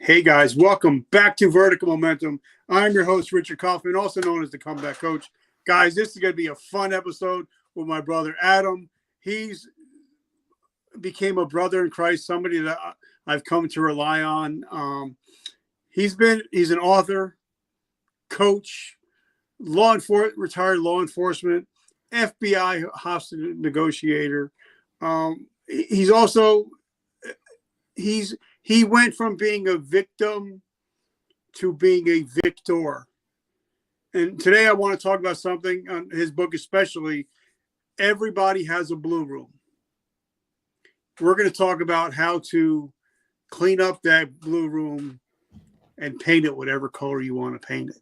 Hey guys, welcome back to Vertical Momentum. I'm your host, Richard Kaufman, also known as the Comeback Coach. Guys, this is going to be a fun episode with my brother Adam. He's became a brother in Christ, somebody that I've come to rely on. He's an author, coach, retired law enforcement, FBI hostage negotiator. He went from being a victim to being a victor. And today I want to talk about something on his book, especially Everybody Has a Blue Room. We're going to talk about how to clean up that blue room and paint it whatever color you want to paint it.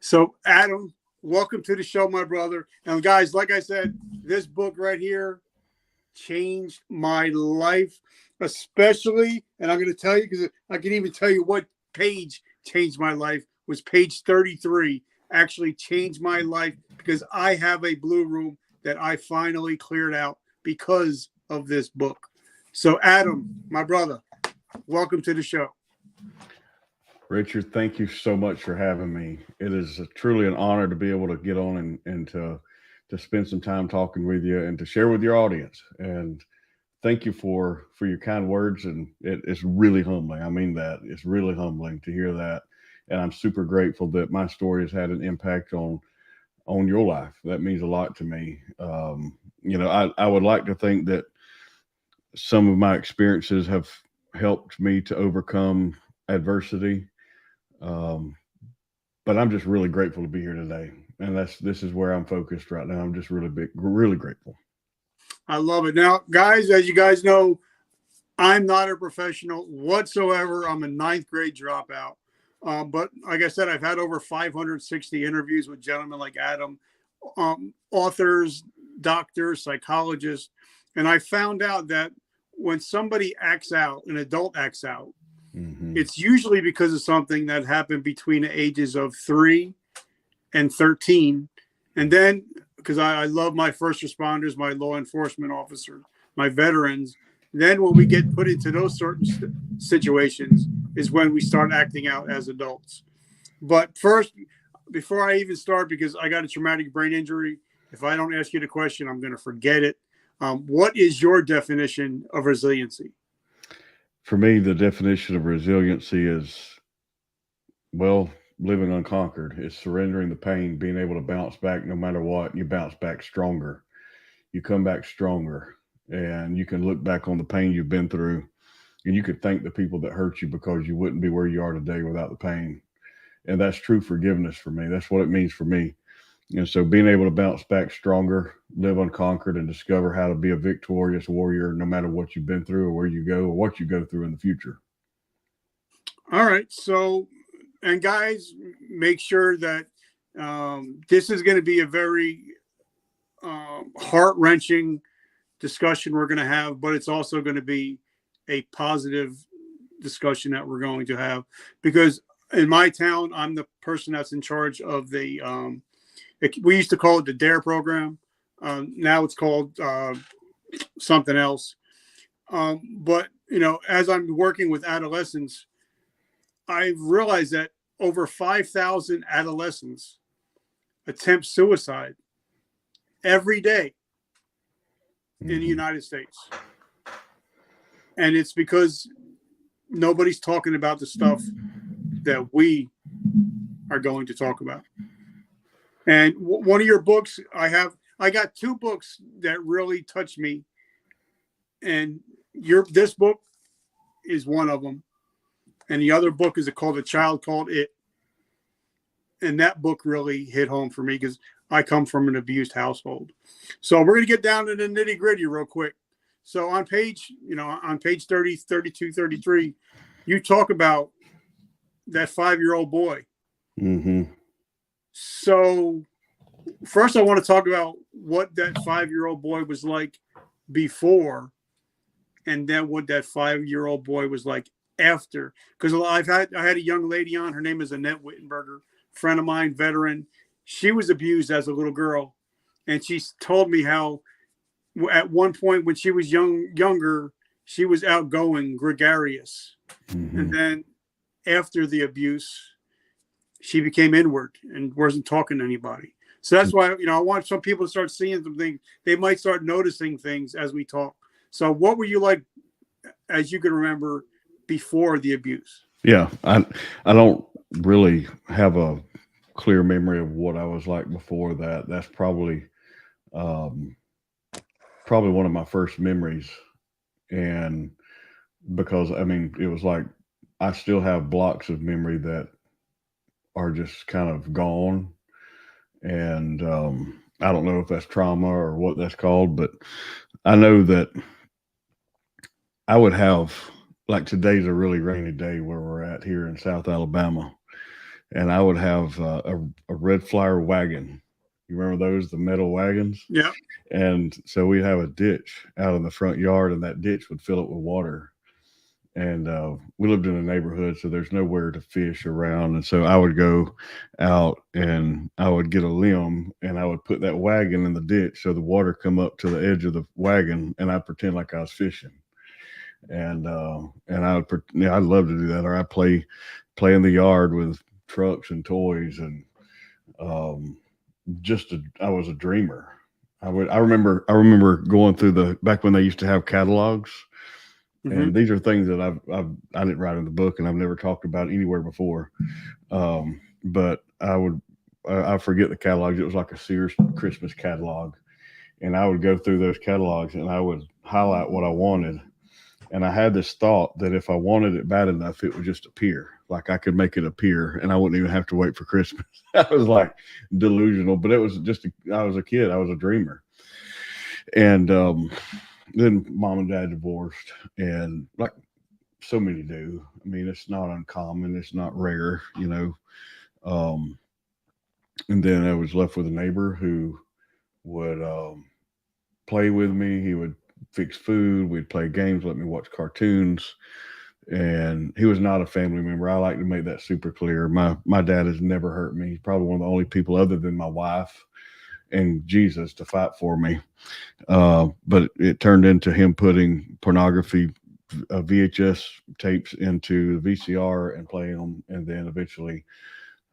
So, Adam, welcome to the show, my brother. And guys, like I said, this book right here changed my life, especially, and I'm going to tell you because I can even tell you what page changed my life, was page 33. Actually changed my life because I have a blue room that I finally cleared out because of this book. So, Adam, my brother, welcome to the show. Richard, thank you so much for having me. It is truly an honor to be able to get on and to spend some time talking with you and to share with your audience. And thank you for your kind words. And it's really humbling. I mean that. It's really humbling to hear that. And I'm super grateful that my story has had an impact on your life. That means a lot to me. I would like to think that some of my experiences have helped me to overcome adversity. But I'm just really grateful to be here today. And this is where I'm focused right now. I'm just really grateful. I love it. Now, guys, as you guys know, I'm not a professional whatsoever. I'm a ninth grade dropout. But like I said, I've had over 560 interviews with gentlemen like Adam, authors, doctors, psychologists. And I found out that when somebody acts out, an adult acts out, it's usually because of something that happened between the ages of 3 and 13. And then, because I love my first responders, my law enforcement officers, my veterans, then when we get put into those certain situations is when we start acting out as adults. But first, before I even start, because I got a traumatic brain injury, if I don't ask you the question, I'm going to forget it. What is your definition of resiliency? For me, the definition of resiliency is, living unconquered. It's surrendering the pain, being able to bounce back no matter what. You bounce back stronger. You come back stronger, and you can look back on the pain you've been through, and you could thank the people that hurt you because you wouldn't be where you are today without the pain. And that's true forgiveness for me. That's what it means for me. And so being able to bounce back stronger, live unconquered, and discover how to be a victorious warrior no matter what you've been through or where you go or what you go through in the future. All right. So, and guys, make sure that this is going to be a very heart-wrenching discussion we're going to have, but it's also going to be a positive discussion that we're going to have, because in my town, I'm the person that's in charge of the we used to call it the DARE program. Now it's called something else. But, as I'm working with adolescents, I've realized that over 5,000 adolescents attempt suicide every day in the United States. And it's because nobody's talking about the stuff that we are going to talk about. And one of your books, I got 2 books that really touched me. And this book is one of them. And the other book is called A Child Called It. And that book really hit home for me because I come from an abused household. So we're going to get down to the nitty gritty real quick. So on page 30, 32, 33, you talk about that 5-year-old boy. So first I want to talk about what that 5-year-old boy was like before, and then what that 5-year-old boy was like after. Because I had a young lady on, her name is Annette Wittenberger, friend of mine, veteran. She was abused as a little girl. And she told me how at one point when she was younger, she was outgoing, gregarious. And then after the abuse, she became inward and wasn't talking to anybody. So that's why, I want some people to start seeing some things. They might start noticing things as we talk. So what were you like, as you can remember, before the abuse? Yeah, I don't really have a clear memory of what I was like before that. That's probably one of my first memories. And because it was like I still have blocks of memory that are just kind of gone. And I don't know if that's trauma or what that's called, but I know that I would have, like, today's a really rainy day where we're at here in South Alabama, and I would have a red flyer wagon. You remember those, the metal wagons? Yeah. And so we'd have a ditch out in the front yard, and that ditch would fill up with water. And we lived in a neighborhood, so there's nowhere to fish around. And so I would go out and I would get a limb and I would put that wagon in the ditch so the water come up to the edge of the wagon, and I'd pretend like I was fishing. And I'd love to do that. Or I'd play in the yard with trucks and toys, and I was a dreamer. I remember going through back when they used to have catalogs. Mm-hmm. And these are things that I didn't write in the book, and I've never talked about anywhere before. But I forget the catalogs. It was like a Sears Christmas catalog, and I would go through those catalogs and I would highlight what I wanted. And I had this thought that if I wanted it bad enough, it would just appear. Like I could make it appear, and I wouldn't even have to wait for Christmas. I was like delusional, but it was just I was a kid. I was a dreamer, and then mom and dad divorced, and like so many do. It's not uncommon. It's not rare, And then I was left with a neighbor who would play with me. He would fix food. We'd play games, let me watch cartoons. And he was not a family member. I like to make that super clear. My dad has never hurt me. He's probably one of the only people other than my wife and Jesus to fight for me. But it turned into him putting pornography VHS tapes into the VCR and playing them. And then eventually,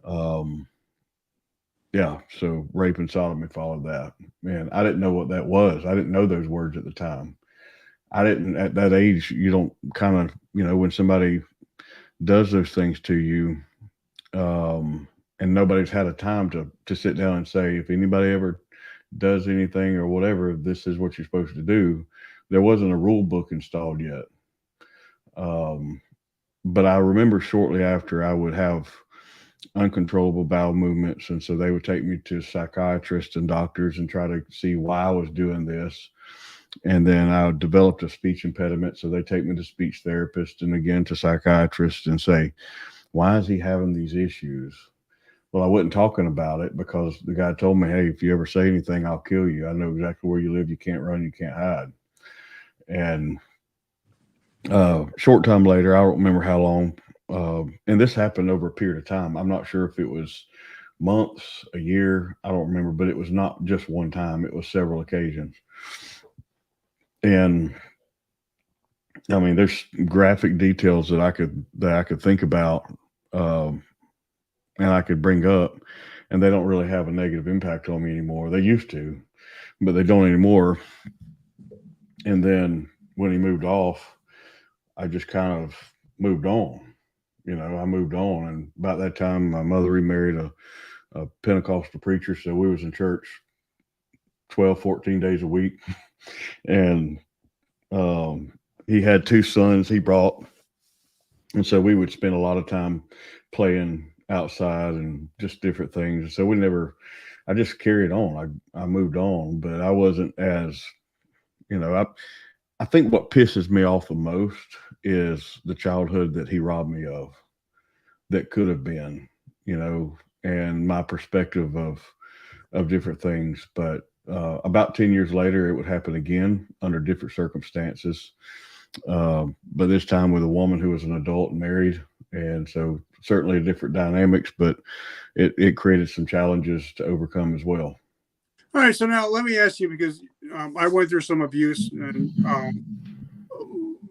so rape and sodomy followed that. Man, I didn't know what that was. I didn't know those words at the time. I didn't, at that age, you don't kind of, when somebody does those things to you, and nobody's had a time to sit down and say, if anybody ever does anything or whatever, this is what you're supposed to do. There wasn't a rule book installed yet. But I remember shortly after I would have uncontrollable bowel movements. And so they would take me to psychiatrists and doctors and try to see why I was doing this. And then I developed a speech impediment. So they take me to speech therapists and again to psychiatrists and say, why is he having these issues? Well, I wasn't talking about it because the guy told me, hey, if you ever say anything, I'll kill you. I know exactly where you live. You can't run, you can't hide. And short time later, I don't remember how long, and this happened over a period of time. I'm not sure if it was months, a year, I don't remember, but it was not just one time. It was several occasions. And there's graphic details that I could think about, and I could bring up, and they don't really have a negative impact on me anymore. They used to, but they don't anymore. And then when he moved off, I just kind of moved on. I moved on, and about that time, my mother remarried a Pentecostal preacher, so we was in church 12, 14 days a week. And he had 2 sons he brought, and so we would spend a lot of time playing outside and just different things. So I just carried on. I moved on, but I wasn't as, I think what pisses me off the most is the childhood that he robbed me of that could have been, and my perspective of different things. But about 10 years later, it would happen again under different circumstances. But this time with a woman who was an adult and married. And so certainly different dynamics, but it created some challenges to overcome as well. All right. So now let me ask you, because I went through some abuse,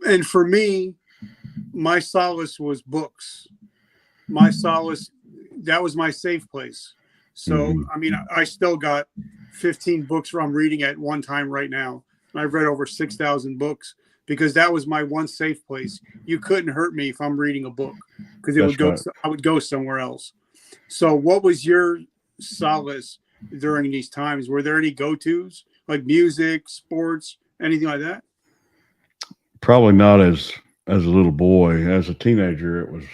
and for me, my solace was books. my solace, that was my safe place. So, Mhm. I mean, I still got 15 books I'm reading at one time right now. I've read over 6,000 books because that was my one safe place. You couldn't hurt me if I'm reading a book because it would That's go, right. I would go somewhere else. So, what was your solace during these times? Were there any go-tos like music, sports, anything like that? Probably not as a little boy. As a teenager, it was,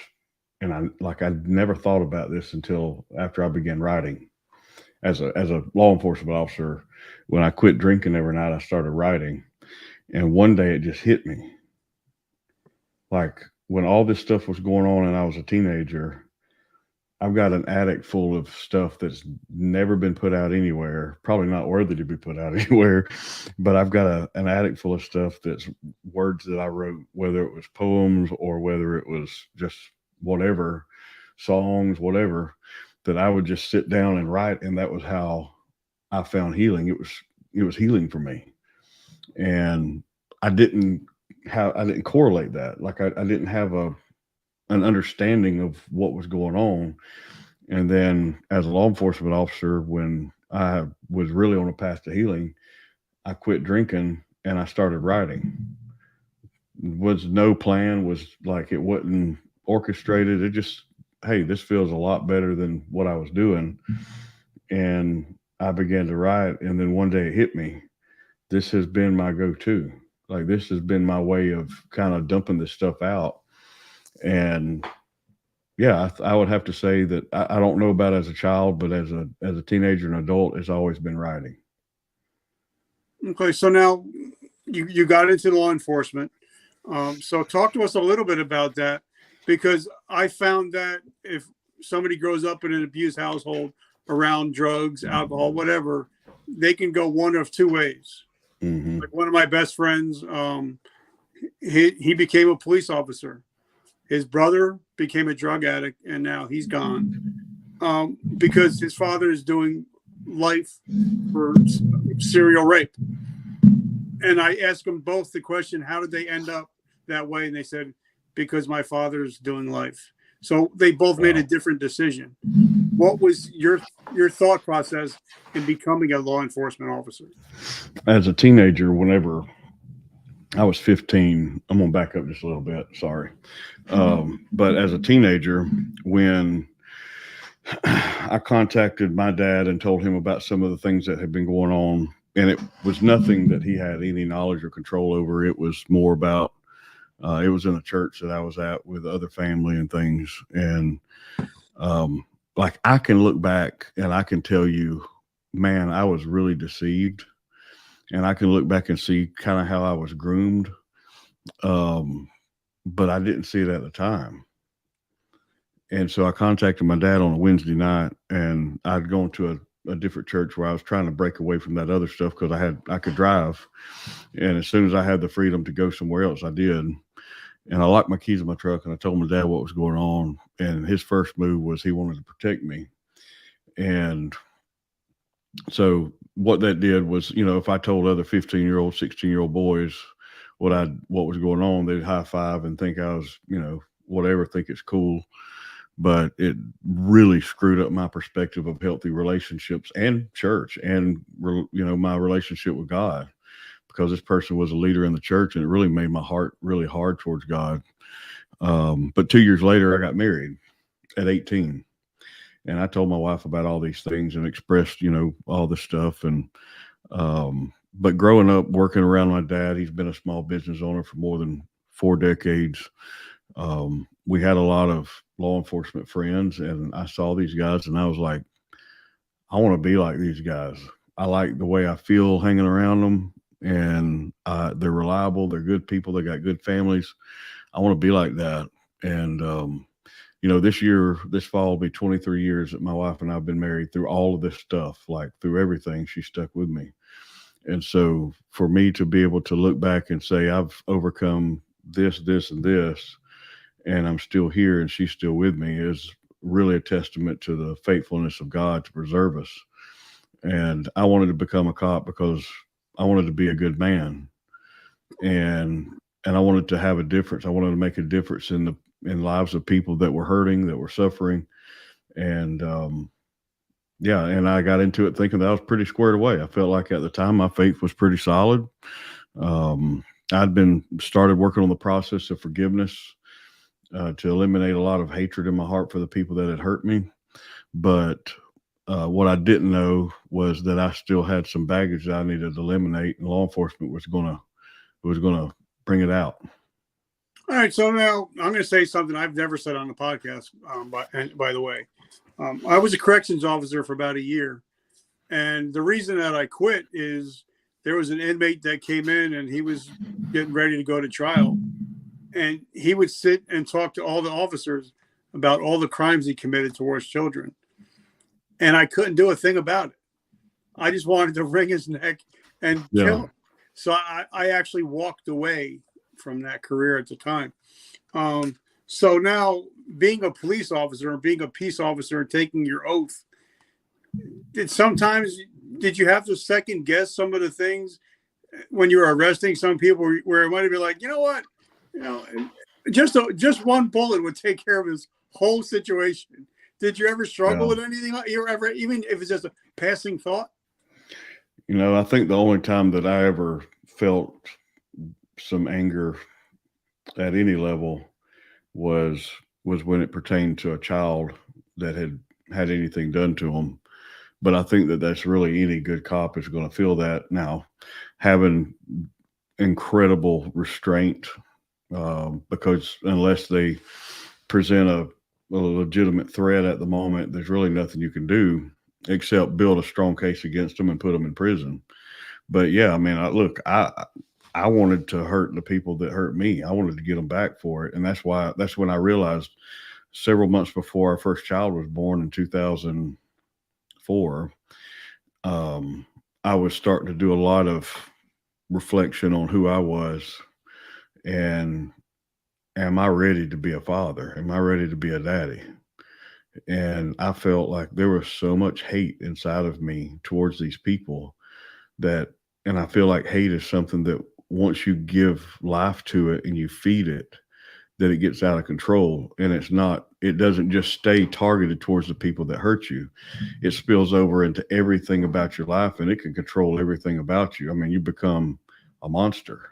and I never thought about this until after I began writing. As a law enforcement officer, when I quit drinking every night, I started writing. And one day it just hit me. Like when all this stuff was going on and I was a teenager, I've got an attic full of stuff that's never been put out anywhere, probably not worthy to be put out anywhere. But I've got an attic full of stuff that's words that I wrote, whether it was poems or whether it was just whatever, songs, whatever, that I would just sit down and write. And that was how I found healing. It was healing for me. And I didn't I didn't correlate that. Like I didn't have an understanding of what was going on. And then as a law enforcement officer, when I was really on a path to healing, I quit drinking and I started writing. Was no plan, was like it wasn't orchestrated. It just, hey, this feels a lot better than what I was doing. And I began to write. And then one day it hit me. This has been my go-to. Like this has been my way of kind of dumping this stuff out. And yeah, I would have to say that I don't know about as a child, but as a teenager and adult, it's always been writing. Okay, so now you got into law enforcement. So talk to us a little bit about that, because I found that if somebody grows up in an abused household around drugs, alcohol, whatever, they can go one of two ways. Mm-hmm. Like one of my best friends, he became a police officer. His brother became a drug addict, and now he's gone because his father is doing life for serial rape. And I asked them both the question, how did they end up that way? And they said, because my father's doing life. So they both made a different decision. What was your thought process in becoming a law enforcement officer? As a teenager, whenever I was 15, I'm going to back up just a little bit. Sorry. But as a teenager, when I contacted my dad and told him about some of the things that had been going on, and it was nothing that he had any knowledge or control over. It was more about, it was in a church that I was at with other family and things. And like I can look back and I can tell you, man, I was really deceived. And I can look back and see kind of how I was groomed. But I didn't see it at the time. And so I contacted my dad on a Wednesday night, and I'd gone to a different church where I was trying to break away from that other stuff because I could drive. And as soon as I had the freedom to go somewhere else, I did. And I locked my keys in my truck and I told my dad what was going on. And his first move was he wanted to protect me. And so what that did was, if I told other 15-year-old, 16-year-old boys what was going on, they'd high five and think I was, whatever, think it's cool. But it really screwed up my perspective of healthy relationships and church and, my relationship with God, because this person was a leader in the church, and it really made my heart really hard towards God. But 2 years later, I got married at 18. And I told my wife about all these things and expressed, all this stuff. And, but growing up, working around my dad, he's been a small business owner for more than 4 decades. We had a lot of law enforcement friends, and I saw these guys and I was like, I want to be like these guys. I like the way I feel hanging around them, and they're reliable. They're good people. They got good families. I want to be like that. And, this fall will be 23 years that my wife and I have been married. Through all of this stuff, like through everything, she stuck with me. And so for me to be able to look back and say, I've overcome this, this, and this, and I'm still here and she's still with me, is really a testament to the faithfulness of God to preserve us. And I wanted to become a cop because I wanted to be a good man. And I wanted to have a difference. I wanted to make a difference in in lives of people that were hurting, that were suffering. And yeah, and I got into it thinking that I was pretty squared away. I felt like at the time my faith was pretty solid. I'd been started working on the process of forgiveness to eliminate a lot of hatred in my heart for the people that had hurt me. But what I didn't know was that I still had some baggage that I needed to eliminate, and law enforcement was gonna bring it out. All right, so now I'm going to say something I've never said on the podcast. By the way, I was a corrections officer for about a year, and the reason that I quit is there was an inmate that came in and he was getting ready to go to trial, and he would sit and talk to all the officers about all the crimes he committed towards children, and I couldn't do a thing about it. I just wanted to wring his neck and kill him. So I actually walked away from that career at the time. So now being a police officer and being a peace officer and taking your oath, did you have to second guess some of the things when you were arresting some people where it might be like, you know what, just one bullet would take care of this whole situation? Did you ever struggle with anything? Even if it's just a passing thought? I think the only time that I ever felt some anger at any level was when it pertained to a child that had anything done to them. But I think that that's really any good cop is going to feel that. Now, having incredible restraint, because unless they present a legitimate threat at the moment, there's really nothing you can do except build a strong case against them and put them in prison. But yeah, I mean, I wanted to hurt the people that hurt me. I wanted to get them back for it. And that's when I realized several months before our first child was born in 2004, I was starting to do a lot of reflection on who I was and am I ready to be a father? Am I ready to be a daddy? And I felt like there was so much hate inside of me towards these people and I feel like hate is something that once you give life to it and you feed it, that it gets out of control. And it doesn't just stay targeted towards the people that hurt you. It spills over into everything about your life, and it can control everything about you. I mean, you become a monster.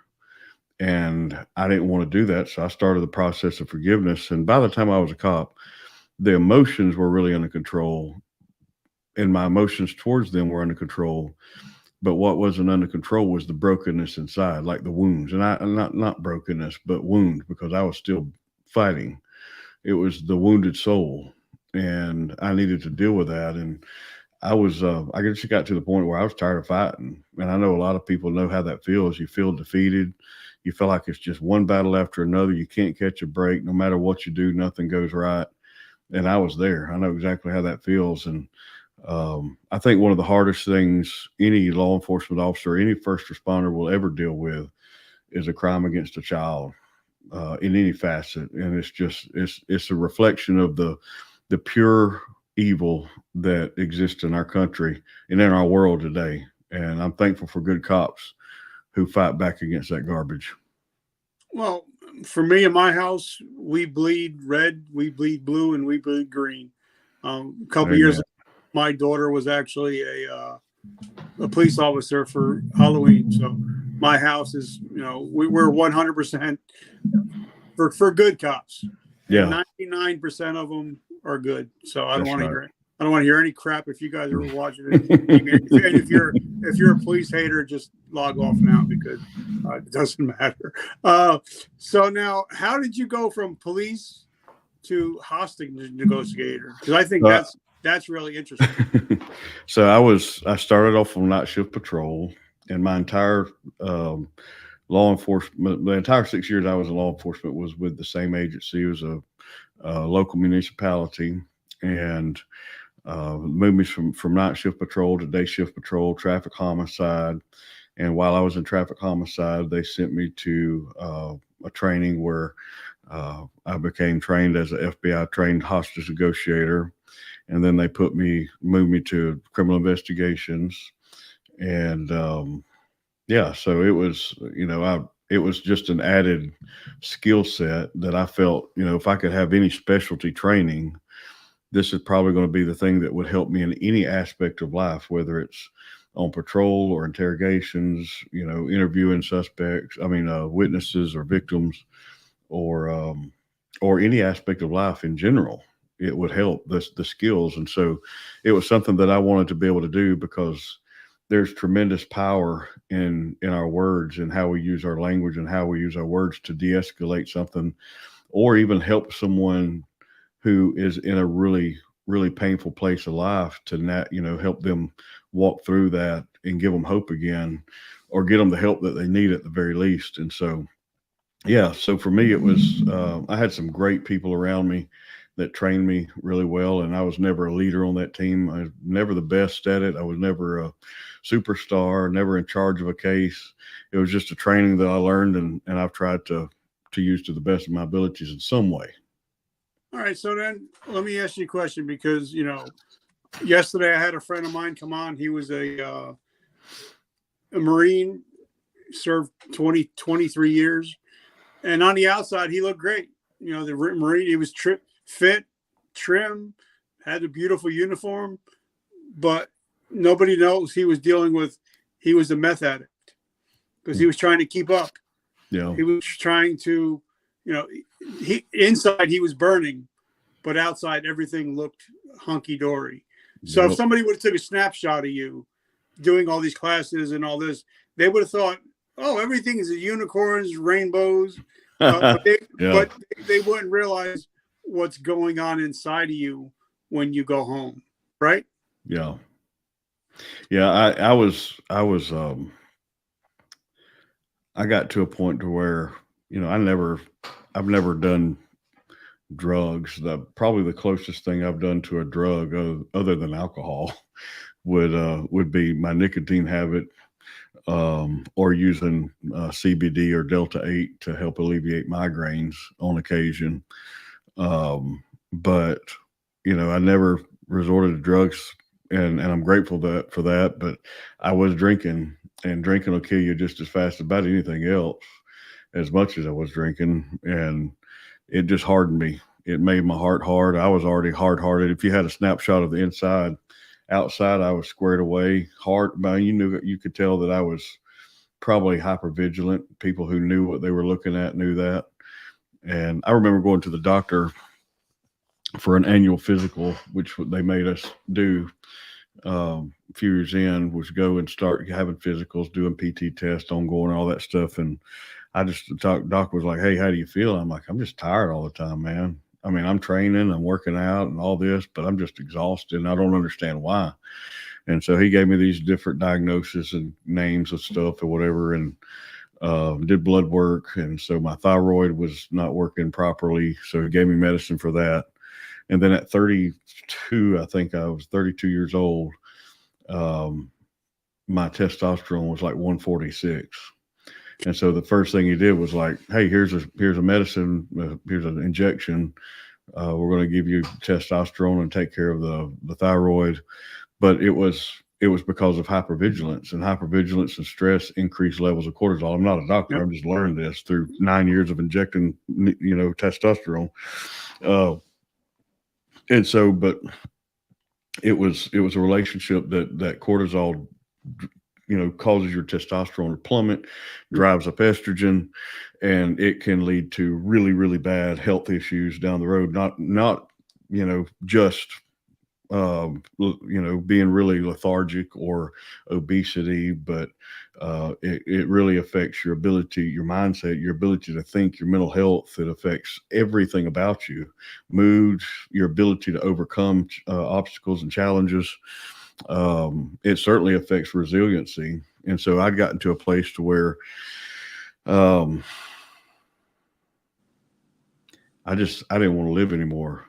And I didn't want to do that. So I started the process of forgiveness. And by the time I was a cop, the emotions were really under control, and my emotions towards them were under control. But what wasn't under control was the brokenness inside, like the wounds, and not brokenness, but wounds, because I was still fighting. It was the wounded soul, and I needed to deal with that. And I just got to the point where I was tired of fighting. And I know a lot of people know how that feels. You feel defeated. You feel like it's just one battle after another. You can't catch a break. No matter what you do, nothing goes right. And I was there. I know exactly how that feels. And I think one of the hardest things any law enforcement officer, any first responder will ever deal with is a crime against a child in any facet. And it's a reflection of the pure evil that exists in our country and in our world today. And I'm thankful for good cops who fight back against that garbage. Well, for me in my house, we bleed red, we bleed blue, and we bleed green. A couple years ago, my daughter was actually a police officer for Halloween. So my house is, we're 100% for good cops. Yeah. 99% of them are good. So I don't want to hear it. I don't want to hear any crap if you guys are watching it. And if you're a police hater, just log off now because it doesn't matter. So now, how did you go from police to hostage negotiator? Because I think that's really interesting. So I started off on night shift patrol, and my entire law enforcement, the entire 6 years I was in law enforcement was with the same agency. It was a local municipality, and moved me from night shift patrol to day shift patrol, traffic homicide. And while I was in traffic homicide, they sent me to a training where I became trained as an FBI trained hostage negotiator. And then they moved me to criminal investigations. And so it was, it was just an added skill set that I felt, if I could have any specialty training, this is probably going to be the thing that would help me in any aspect of life, whether it's on patrol or interrogations, interviewing suspects, witnesses or victims, or any aspect of life in general. It would help the skills. And so it was something that I wanted to be able to do, because there's tremendous power in our words and how we use our language and how we use our words to de-escalate something, or even help someone who is in a really, really painful place of life to help them walk through that and give them hope again, or get them the help that they need at the very least. And so, yeah, so for me, it was, I had some great people around me that trained me really well. And I was never a leader on that team. I was never the best at it. I was never a superstar, never in charge of a case. It was just a training that I learned, and I've tried to use to the best of my abilities in some way. All right. So then let me ask you a question, because, yesterday I had a friend of mine come on. He was a Marine, served 23 years. And on the outside, he looked great. The Marine, he was fit, trim, had a beautiful uniform, but nobody knows he was a meth addict, because he was trying to keep up. Yeah. He was trying to, inside he was burning, but outside everything looked hunky dory. So Yep. if somebody would have took a snapshot of you doing all these classes and all this, they would have thought, oh, everything is unicorns, rainbows, but they wouldn't realize what's going on inside of you when you go home, right? Yeah. Yeah. I got to a point to where, I've never done drugs. Probably the closest thing I've done to a drug other than alcohol would be my nicotine habit, or using CBD or Delta 8 to help alleviate migraines on occasion. But, I never resorted to drugs, and I'm grateful for that. But I was drinking, and drinking will kill you just as fast as about anything else, as much as I was drinking. And it just hardened me. It made my heart hard. I was already hard-hearted. If you had a snapshot of the inside, outside, I was squared away. You could tell that I was probably hypervigilant. People who knew what they were looking at knew that. And I remember going to the doctor for an annual physical, which they made us do a few years in, was go and start having physicals, doing PT tests, ongoing, all that stuff. And doc was like, hey, how do you feel? I'm like, I'm just tired all the time, man. I mean, I'm training, I'm working out and all this, but I'm just exhausted, and I don't understand why. And so he gave me these different diagnoses and names of stuff or whatever, and did blood work. And so my thyroid was not working properly. So he gave me medicine for that. And then at 32, I think I was 32 years old, my testosterone was like 146. And so the first thing he did was like, hey, here's a medicine, here's an injection. We're going to give you testosterone and take care of the thyroid. But it was because of hypervigilance, and hypervigilance and stress increase levels of cortisol. I'm not a doctor. I've just learned this through 9 years of injecting, testosterone. And so, but it was a relationship that cortisol, causes your testosterone to plummet, drives up estrogen, and it can lead to really, really bad health issues down the road. Not just being really lethargic or obesity, but it really affects your ability, your mindset, your ability to think, your mental health. It affects everything about you, mood, your ability to overcome obstacles and challenges. It certainly affects resiliency. And so I'd gotten to a place to where I didn't want to live anymore.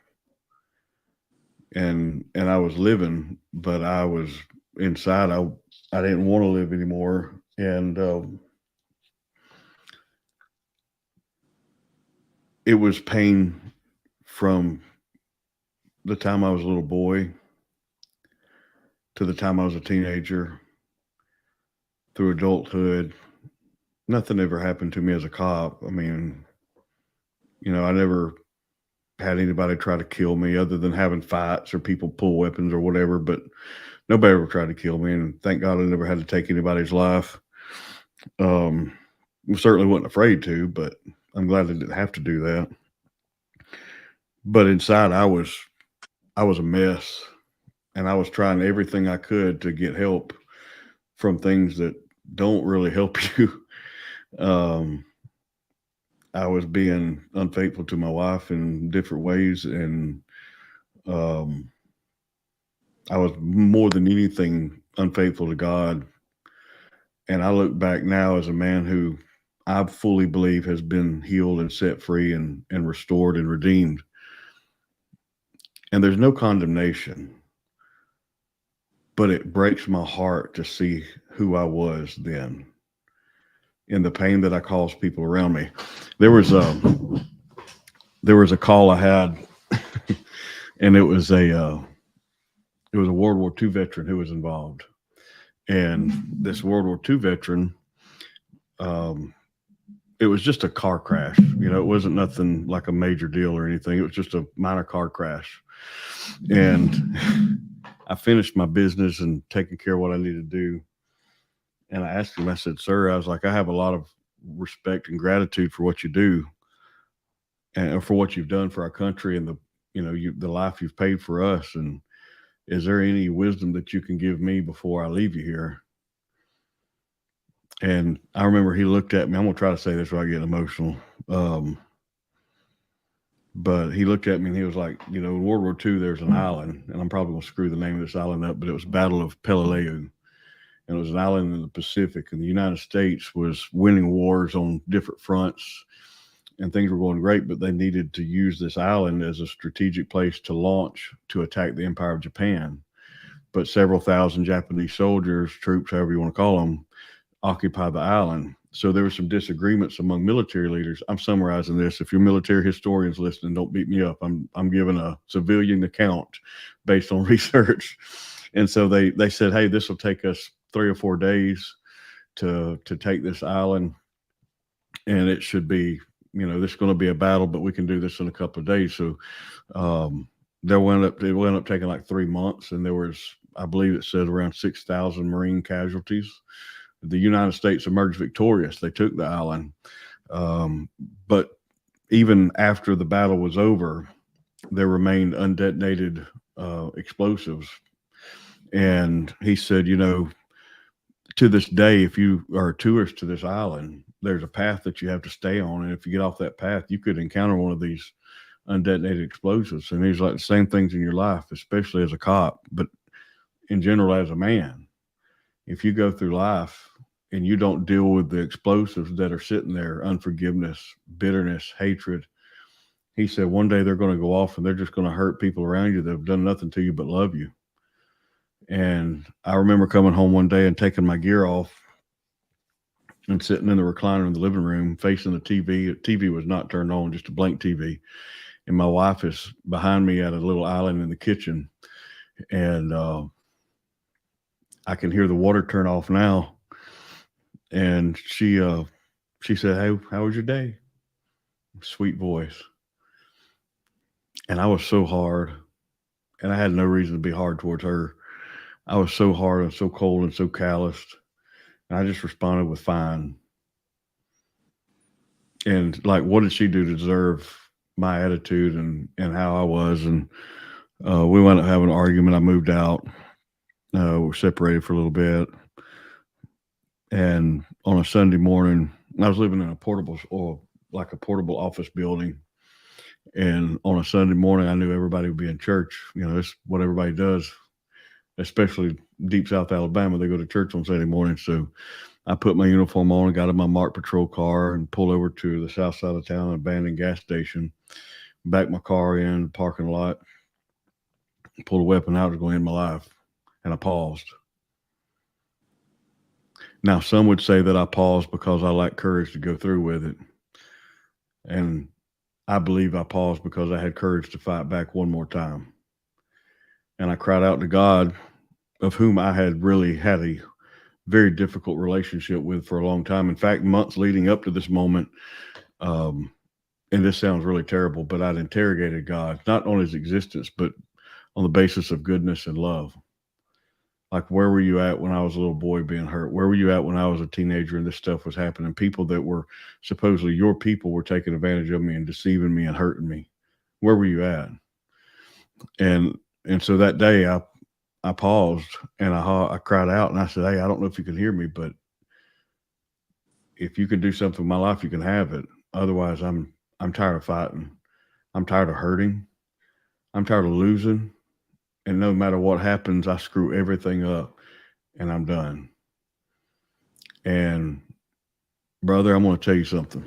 And I was living, but I was inside. I didn't want to live anymore. And it was pain from the time I was a little boy to the time I was a teenager, through adulthood, nothing ever happened to me as a cop. I mean, I never had anybody try to kill me other than having fights or people pull weapons or whatever, but nobody ever tried to kill me. And thank God I never had to take anybody's life. I certainly wasn't afraid to, but I'm glad I didn't have to do that. But inside I was a mess, and I was trying everything I could to get help from things that don't really help you. um, I was being unfaithful to my wife in different ways, and um, I was more than anything unfaithful to God. And I look back now as a man who I fully believe has been healed and set free and restored and redeemed. And there's no condemnation, but it breaks my heart to see who I was then in the pain that I caused people around me. There was a call I had, and it was a World War II veteran who was involved. And this World War II veteran, it was just a car crash. It wasn't nothing like a major deal or anything. It was just a minor car crash. And I finished my business and taking care of what I needed to do. And I asked him, I said, "Sir," I was like, "I have a lot of respect and gratitude for what you do and for what you've done for our country and the life you've paid for us. And is there any wisdom that you can give me before I leave you here?" And I remember he looked at me. I'm going to try to say this without getting emotional. But he looked at me and he was like, in World War II, there's an island, and I'm probably going to screw the name of this island up, but it was Battle of Peleliu. And it was an island in the Pacific, and the United States was winning wars on different fronts, and things were going great, but they needed to use this island as a strategic place to launch to attack the Empire of Japan. But several thousand Japanese soldiers, troops, however you want to call them, occupied the island. So there were some disagreements among military leaders. I'm summarizing this. If you're military historians listening, don't beat me up. I'm giving a civilian account based on research. And so they said, "Hey, this will take us 3 or 4 days to take this island, and it should be, this is going to be a battle, but we can do this in a couple of days." So it went up taking like 3 months, and there was, I believe it said, around 6,000 Marine casualties. The United States emerged victorious. They took the island. But even after the battle was over, there remained undetonated explosives. And he said, to this day, if you are a tourist to this island, there's a path that you have to stay on. And if you get off that path, you could encounter one of these undetonated explosives. And he's like, the same things in your life, especially as a cop, but in general, as a man. If you go through life and you don't deal with the explosives that are sitting there, unforgiveness, bitterness, hatred, he said one day they're going to go off and they're just going to hurt people around you that have done nothing to you but love you. And I remember coming home one day and taking my gear off and sitting in the recliner in the living room facing the TV. The TV was not turned on, just a blank TV. And my wife is behind me at a little island in the kitchen. And I can hear the water turn off now. And she said, "Hey, how was your day?" Sweet voice. And I was so hard, and I had no reason to be hard towards her. I was so hard and so cold and so calloused. And I just responded with "fine." And like, what did she do to deserve my attitude and how I was? And we wound up having an argument. I moved out. We were separated for a little bit. And on a Sunday morning, I was living in a portable office building. And on a Sunday morning, I knew everybody would be in church. That's what everybody does, especially deep South Alabama. They go to church on Sunday morning. So I put my uniform on and got in my marked patrol car and pulled over to the south side of town, an abandoned gas station, backed my car in the parking lot, pulled a weapon out to go end my life. And I paused. Now, some would say that I paused because I lacked courage to go through with it. And I believe I paused because I had courage to fight back one more time. And I cried out to God, of whom I had really had a very difficult relationship with for a long time. In fact, months leading up to this moment, and this sounds really terrible, but I'd interrogated God, not on his existence, but on the basis of goodness and love. Like, where were you at when I was a little boy being hurt? Where were you at when I was a teenager and this stuff was happening? People that were supposedly your people were taking advantage of me and deceiving me and hurting me. Where were you at? And so that day I paused and I cried out and I said, hey, I don't know if you can hear me, but if you can do something in my life, you can have it. Otherwise, I'm tired of fighting. I'm tired of hurting. I'm tired of losing. And no matter what happens, I screw everything up and I'm done. And brother, I'm going to tell you something.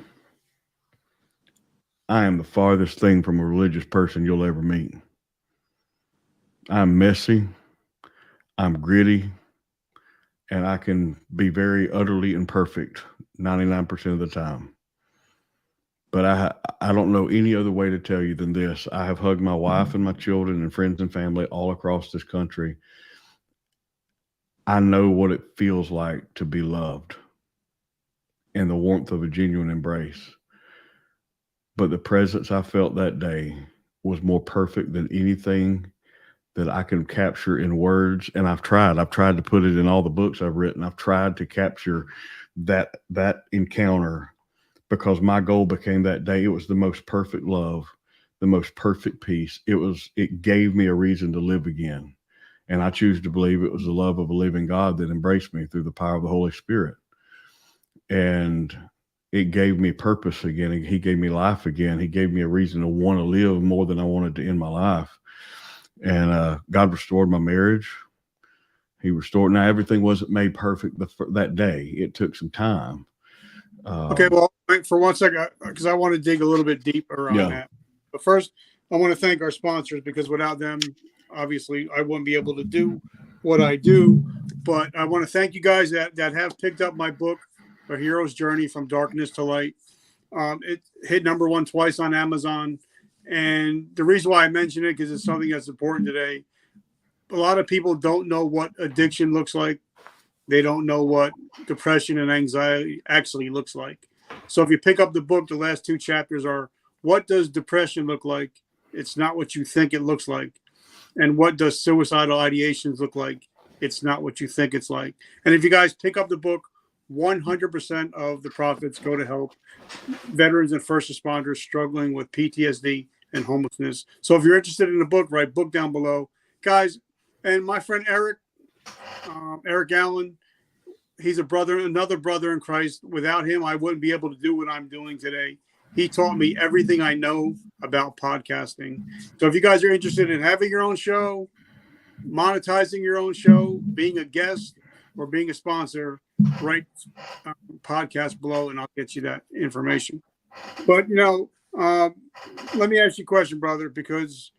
I am the farthest thing from a religious person you'll ever meet. I'm messy. I'm gritty. And I can be very utterly imperfect 99% of the time. But I don't know any other way to tell you than this. I have hugged my wife and my children and friends and family all across this country. I know what it feels like to be loved and the warmth of a genuine embrace. But the presence I felt that day was more perfect than anything that I can capture in words. And I've tried to put it in all the books I've written. I've tried to capture that encounter, because my goal became that day. It was the most perfect love, the most perfect peace. It gave me a reason to live again. And I choose to believe it was the love of a living God that embraced me through the power of the Holy Spirit. And it gave me purpose again. He gave me life again. He gave me a reason to want to live more than I wanted to end my life. And God restored my marriage. He restored. Now, everything wasn't made perfect that day. It took some time. Okay, well, for 1 second, because I want to dig a little bit deeper on that. But first, I want to thank our sponsors, because without them, obviously, I wouldn't be able to do what I do. But I want to thank you guys that have picked up my book, A Hero's Journey from Darkness to Light. It hit #1 twice on Amazon. And the reason why I mention it, because it's something that's important today. A lot of people don't know what addiction looks like. They don't know what depression and anxiety actually looks like. So if you pick up the book, the last 2 chapters are, what does depression look like? It's not what you think it looks like. And what does suicidal ideations look like? It's not what you think it's like. And if you guys pick up the book, 100% of the profits go to help veterans and first responders struggling with PTSD and homelessness. So if you're interested in the book, write book down below. Guys, and my friend Eric Allen, he's another brother in Christ. Without him, I wouldn't be able to do what I'm doing today. He taught me everything I know about podcasting. So if you guys are interested in having your own show, monetizing your own show, being a guest, or being a sponsor, write podcast below and I'll get you that information. But, let me ask you a question, brother, because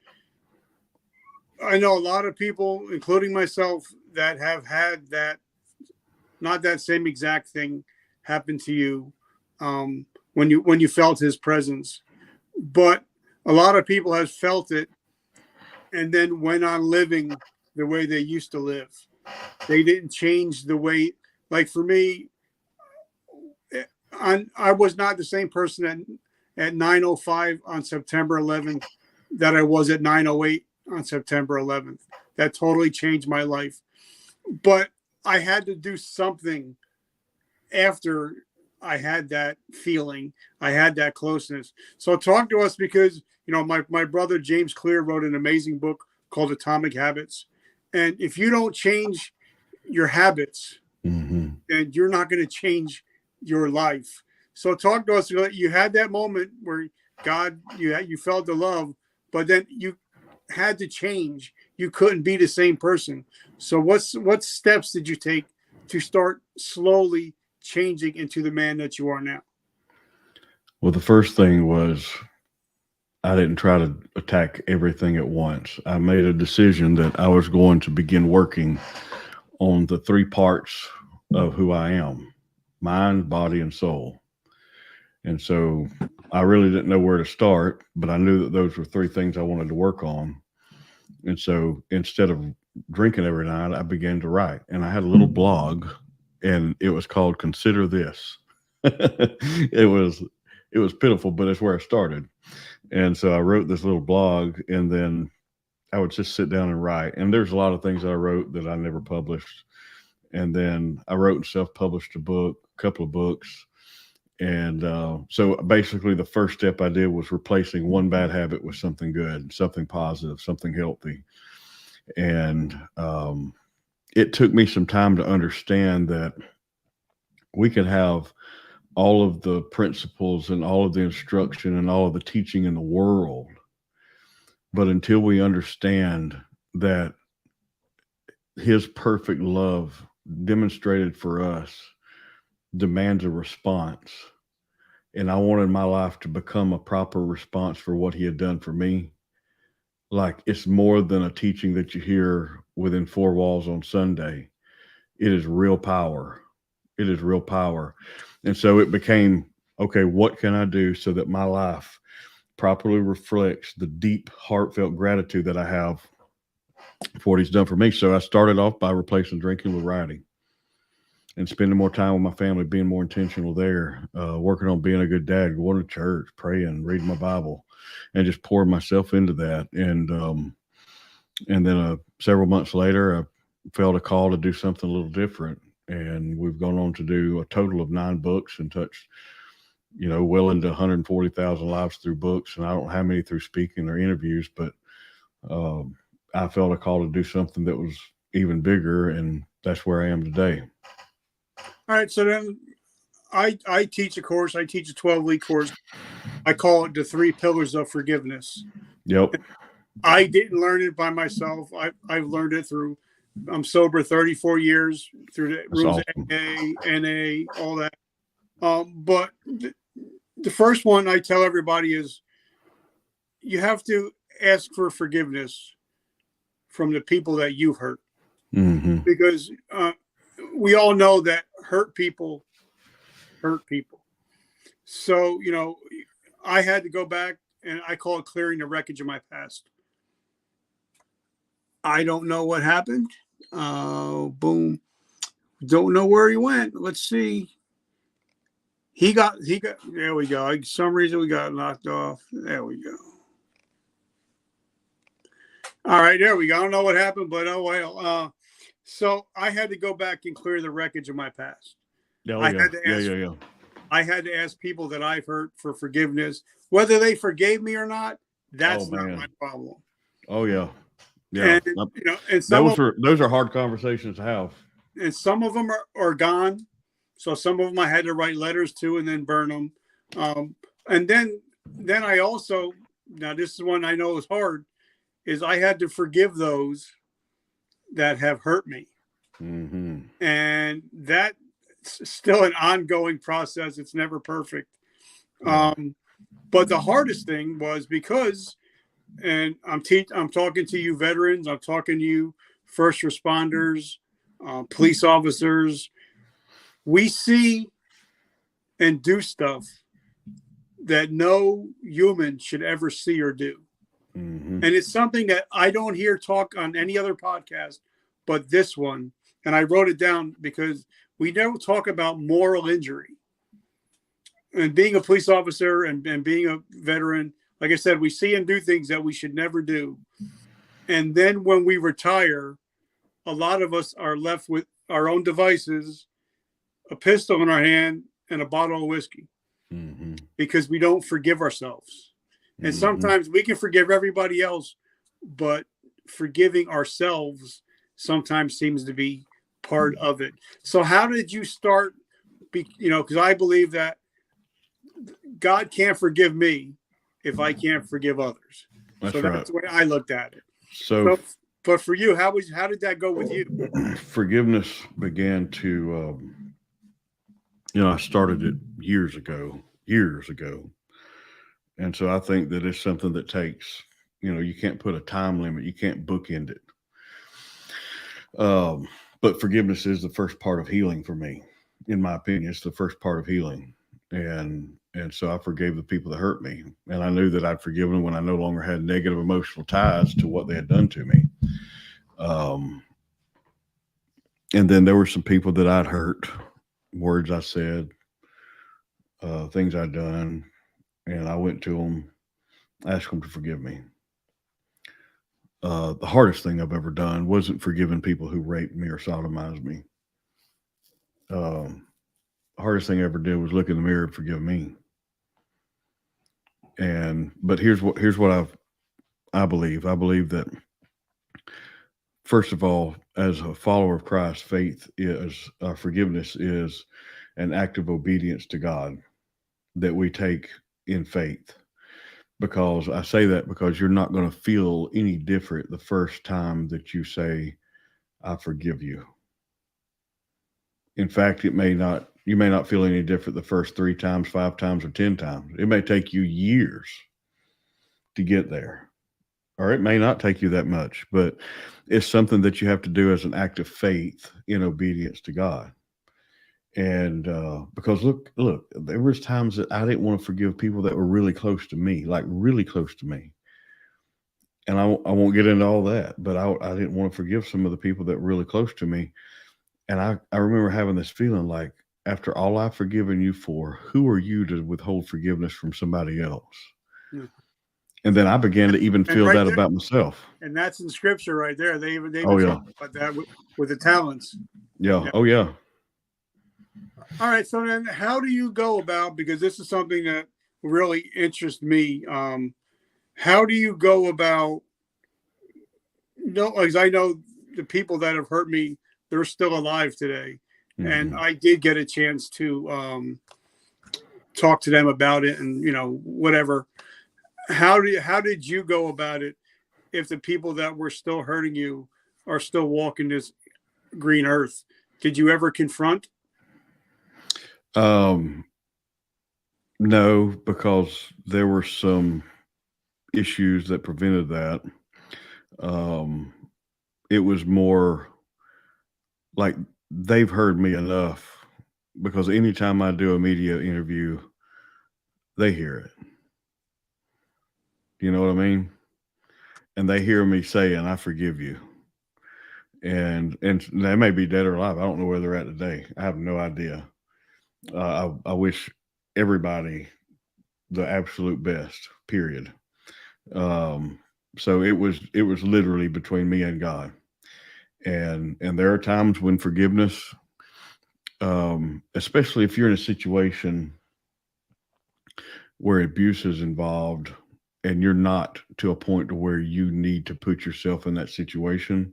I know a lot of people, including myself, that have had that, not that same exact thing happen to you when you felt his presence. But a lot of people have felt it and then went on living the way they used to live. They didn't change the way, like for me, I was not the same person at 9:05 on September 11th that I was at 9:08 on September 11th. That totally changed my life. But I had to do something after I had that feeling. I had that closeness. So talk to us, because, my brother James Clear wrote an amazing book called Atomic Habits. And if you don't change your habits, then you're not going to change your life. So talk to us. You had that moment where you felt the love, but then you had to change. You couldn't be the same person. So what steps did you take to start slowly changing into the man that you are now? Well, the first thing was, I didn't try to attack everything at once. I made a decision that I was going to begin working on the 3 parts of who I am: mind, body, and soul. And so I really didn't know where to start, but I knew that those were 3 things I wanted to work on. And so instead of drinking every night, I began to write. And I had a little blog and it was called Consider This. It was pitiful, but it's where I started. And so I wrote this little blog, and then I would just sit down and write. And there's a lot of things that I wrote that I never published. And then I wrote and self-published a couple of books. And so basically the first step I did was replacing one bad habit with something good, something positive, something healthy. And it took me some time to understand that we could have all of the principles and all of the instruction and all of the teaching in the world, but until we understand that his perfect love demonstrated for us demands a response, and I wanted my life to become a proper response for what he had done for me. Like, it's more than a teaching that you hear within four walls on Sunday. It is real power. It is real power. And so it became, okay, what can I do so that my life properly reflects the deep, heartfelt gratitude that I have for what he's done for me? So I started off by replacing drinking with writing and spending more time with my family, being more intentional there, working on being a good dad, going to church, praying, reading my Bible, and just pouring myself into that. And then several months later, I felt a call to do something a little different. And we've gone on to do a total of 9 books and touched, well into 140,000 lives through books. And I don't know how many through speaking or interviews, but I felt a call to do something that was even bigger. And that's where I am today. All right. So then I teach a course. I teach a 12-week course. I call it the 3 pillars of forgiveness. Yep. I didn't learn it by myself. I've learned it through, I'm sober 34 years through the rules of AA, NA, all that. But the first one I tell everybody is you have to ask for forgiveness from the people that you've hurt. Mm-hmm. Because we all know that hurt people hurt people. So, I had to go back, and I call it clearing the wreckage of my past. I don't know what happened. Boom. Don't know where he went. Let's see. He got, there we go. For some reason we got knocked off. There we go. All right, there we go. I don't know what happened, but oh well. So I had to go back and clear the wreckage of my past. I had to ask people that I've hurt for forgiveness. Whether they forgave me or not, that's not my problem. Oh, yeah. Yeah. And those are hard conversations to have. And some of them are gone. So some of them I had to write letters to and then burn them. And then I also, now this is one I know is hard, is I had to forgive those that have hurt me. Mm-hmm. And that's still an ongoing process. It's never perfect. But the hardest thing was because, and I'm talking to you veterans, I'm talking to you first responders, police officers. We see and do stuff that no human should ever see or do. Mm-hmm. And it's something that I don't hear talk on any other podcast, but this one. And I wrote it down because we never talk about moral injury. And being a police officer and being a veteran, like I said, we see and do things that we should never do. And then when we retire, a lot of us are left with our own devices, a pistol in our hand, and a bottle of whiskey, mm-hmm. because we don't forgive ourselves. Mm-hmm. And sometimes we can forgive everybody else, but forgiving ourselves sometimes seems to be part of it. So how did you start? Because I believe that God can't forgive me if I can't forgive others. That's the way I looked at it. So but for you, how did that go with you? Forgiveness began to, I started it years ago. And so I think that it's something that takes, you can't put a time limit. You can't bookend it. But forgiveness is the first part of healing for me. In my opinion, it's the first part of healing. And so I forgave the people that hurt me. And I knew that I'd forgiven them when I no longer had negative emotional ties to what they had done to me. And then there were some people that I'd hurt, words I said, things I'd done, and I went to them, asked them to forgive me. The hardest thing I've ever done wasn't forgiving people who raped me or sodomized me. The hardest thing I ever did was look in the mirror and forgive me. But here's what I believe. I believe that, first of all, as a follower of Christ, forgiveness is an act of obedience to God that we take in faith. Because I say that because you're not going to feel any different the first time that you say, I forgive you. In fact, you may not feel any different the first 3 times, 5 times, or 10 times. It may take you years to get there, or it may not take you that much, but it's something that you have to do as an act of faith in obedience to God. And because look, there was times that I didn't want to forgive people that were really close to me, like really close to me. And I won't get into all that, but I didn't want to forgive some of the people that were really close to me. And I remember having this feeling like, after all I've forgiven you for, who are you to withhold forgiveness from somebody else? Yeah. And then I began to even feel right that there, about myself. And that's in scripture right there. They even Oh, yeah. talk about that with the talents. Yeah. Yeah. Oh, yeah. All right. So then how do you go about, because this is something that really interests me. How do you go about, because I know the people that have hurt me, they're still alive today. Mm-hmm. And I did get a chance to talk to them about it and, whatever. How did you go about it if the people that were still hurting you are still walking this green earth? Did you ever confront? No, because there were some issues that prevented that. It was more like they've heard me enough, because anytime I do a media interview, they hear it. You know what I mean? And they hear me saying, I forgive you. And they may be dead or alive. I don't know where they're at today. I have no idea. I wish everybody the absolute best, period. So it was literally between me and God. And there are times when forgiveness, especially if you're in a situation where abuse is involved and you're not to a point to where you need to put yourself in that situation,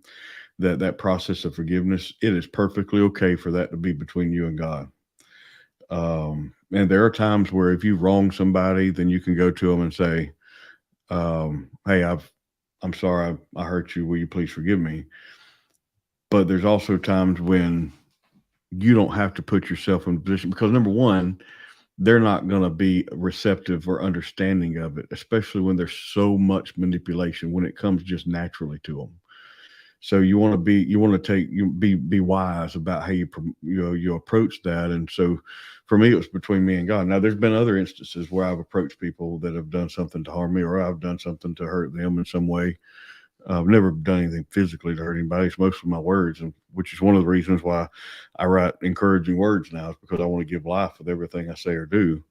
that process of forgiveness, it is perfectly okay for that to be between you and God. And there are times where if you wrong somebody, then you can go to them and say, hey, I'm sorry, I hurt you. Will you please forgive me? But there's also times when you don't have to put yourself in a position, because number one, they're not going to be receptive or understanding of it, especially when there's so much manipulation, when it comes just naturally to them. So you want to be wise about how you approach that. And so for me, it was between me and God. Now there's been other instances where I've approached people that have done something to harm me, or I've done something to hurt them in some way. I've never done anything physically to hurt anybody. It's mostly my words, and which is one of the reasons why I write encouraging words now, is because I want to give life with everything I say or do.